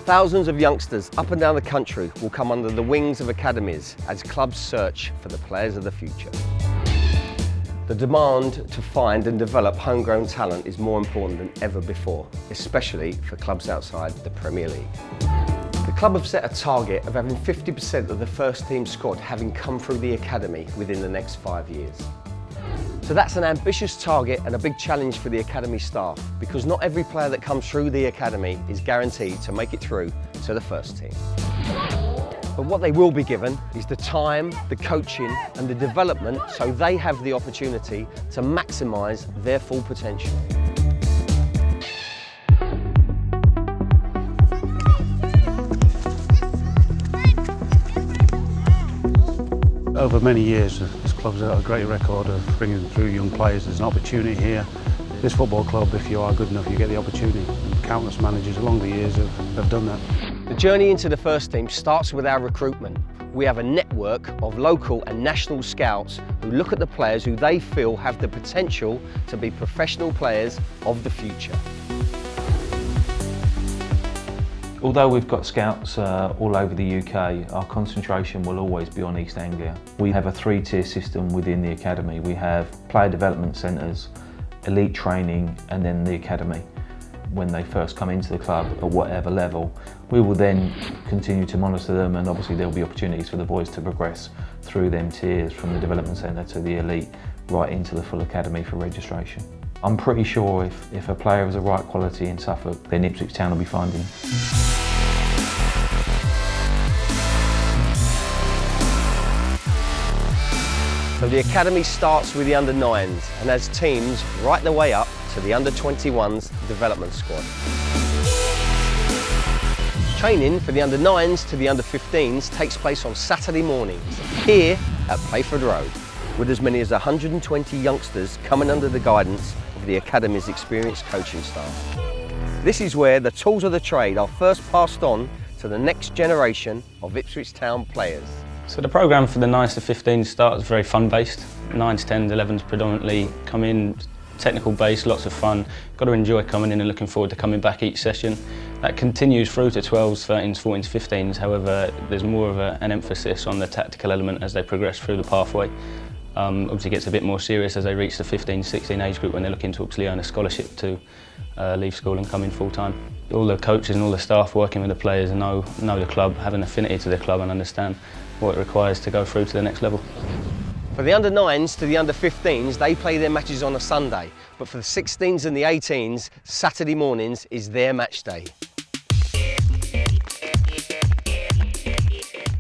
Thousands of youngsters up and down the country will come under the wings of academies as clubs search for the players of the future. The demand to find and develop homegrown talent is more important than ever before, especially for clubs outside the Premier League. The club have set a target of having 50% of the first team squad having come through the academy within the next 5 years. So that's an ambitious target and a big challenge for the academy staff, because not every player that comes through the academy is guaranteed to make it through to the first team. But what they will be given is the time, the coaching and the development so they have the opportunity to maximise their full potential. Over many years, this club's got a great record of bringing through young players. There's an opportunity here. This football club, if you are good enough, you get the opportunity. And countless managers along the years have done that. The journey into the first team starts with our recruitment. We have a network of local and national scouts who look at the players who they feel have the potential to be professional players of the future. Although we've got scouts all over the UK, our concentration will always be on East Anglia. We have a 3-tier system within the academy. We have player development centres, elite training and then the academy. When they first come into the club at whatever level, we will then continue to monitor them, and obviously there will be opportunities for the boys to progress through them tiers from the development centre to the elite right into the full academy for registration. I'm pretty sure if a player is the right quality in Suffolk, then Ipswich Town will be finding him. So the academy starts with the under-9s and has teams right the way up to the under-21s development squad. Training for the under-9s to the under-15s takes place on Saturday mornings here at Playford Road, with as many as 120 youngsters coming under the guidance of the academy's experienced coaching staff. This is where the tools of the trade are first passed on to the next generation of Ipswich Town players. So the programme for the 9s to 15s starts very fun-based. 9s, 10s, 11s predominantly come in technical based, lots of fun. Got to enjoy coming in and looking forward to coming back each session. That continues through to 12s, 13s, 14s, 15s. However, there's more of an emphasis on the tactical element as they progress through the pathway. Obviously it gets a bit more serious as they reach the 15, 16 age group when they're looking to actually earn a scholarship to leave school and come in full time. All the coaches and all the staff working with the players know the club, have an affinity to the club and understand what it requires to go through to the next level. For the under-9s to the under-15s, they play their matches on a Sunday, but for the 16s and the 18s, Saturday mornings is their match day.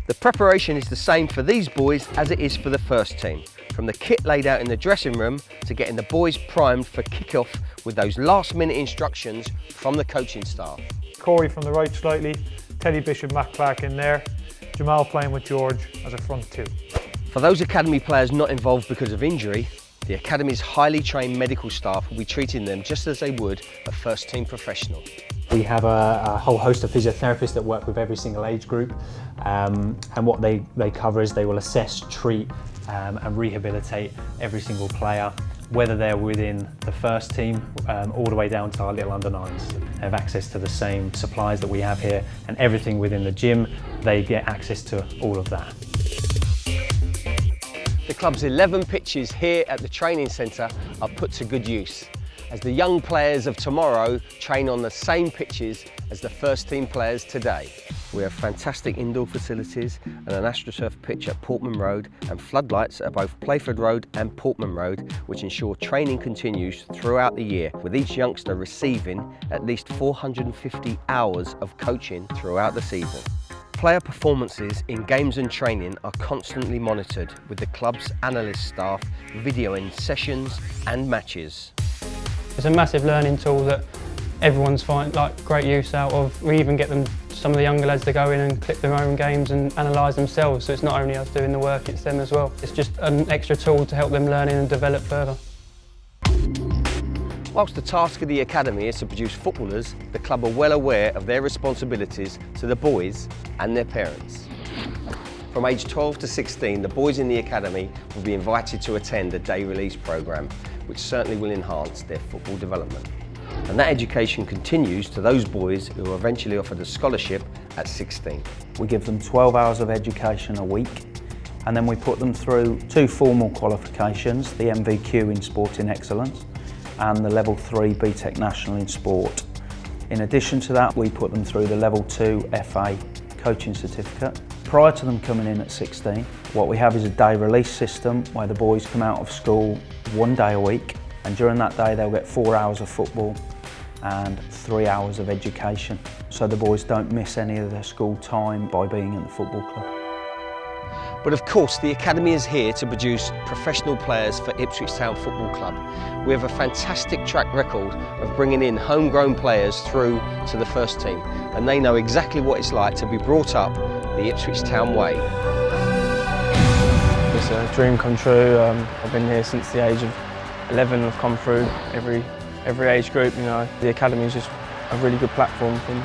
The preparation is the same for these boys as it is for the first team, from the kit laid out in the dressing room to getting the boys primed for kick-off with those last-minute instructions from the coaching staff. Corey from the right slightly, Teddy Bishop, Matt Clark in there, Jamal playing with George as a front two. For those academy players not involved because of injury, the academy's highly trained medical staff will be treating them just as they would a first-team professional. We have a whole host of physiotherapists that work with every single age group, and what they cover is they will assess, treat and rehabilitate every single player, whether they're within the first team all the way down to our little under-9s. They have access to the same supplies that we have here, and everything within the gym, they get access to all of that. The club's 11 pitches here at the training centre are put to good use, as the young players of tomorrow train on the same pitches as the first team players today. We have fantastic indoor facilities and an AstroTurf pitch at Portman Road and floodlights at both Playford Road and Portman Road, which ensure training continues throughout the year, with each youngster receiving at least 450 hours of coaching throughout the season. Player performances in games and training are constantly monitored, with the club's analyst staff videoing sessions and matches. It's a massive learning tool that everyone's finding great use out of. We even get some of the younger lads to go in and clip their own games and analyse themselves, so it's not only us doing the work, it's them as well. It's just an extra tool to help them learn and develop further. Whilst the task of the academy is to produce footballers, the club are well aware of their responsibilities to the boys and their parents. From age 12 to 16, the boys in the academy will be invited to attend a day release programme, which certainly will enhance their football development. And that education continues to those boys who are eventually offered a scholarship at 16. We give them 12 hours of education a week, and then we put them through 2 formal qualifications, the MVQ in Sporting Excellence and the Level 3 BTEC National in Sport. In addition to that, we put them through the Level 2 FA Coaching Certificate. Prior to them coming in at 16, what we have is a day release system where the boys come out of school 1 day a week, and during that day they'll get 4 hours of football and 3 hours of education, so the boys don't miss any of their school time by being in the football club. But of course, the Academy is here to produce professional players for Ipswich Town Football Club. We have a fantastic track record of bringing in homegrown players through to the first team, and they know exactly what it's like to be brought up the Ipswich Town way. It's a dream come true. I've been here since the age of 11. I've come through every age group, you know. The Academy is just a really good platform from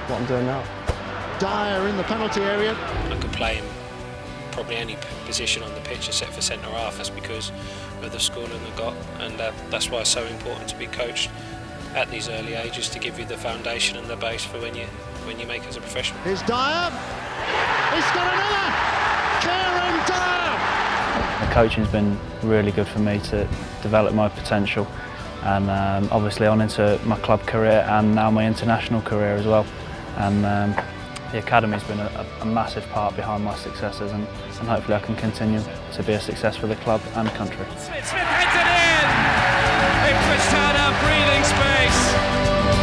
what I'm doing now. DYER in the penalty area. I could play in probably any position on the pitch except for centre half. That's because of the schooling I've got, and that's why it's so important to be coached at these early ages, to give you the foundation and the base for when you make as a professional. Here's DYER. He's got another! KIERON DYER! The coaching's been really good for me to develop my potential, and obviously on into my club career and now my international career as well. And the Academy's been a massive part behind my successes, and hopefully I can continue to be a success for the club and the country. Smith heads it in! Ipswich Town have breathing space.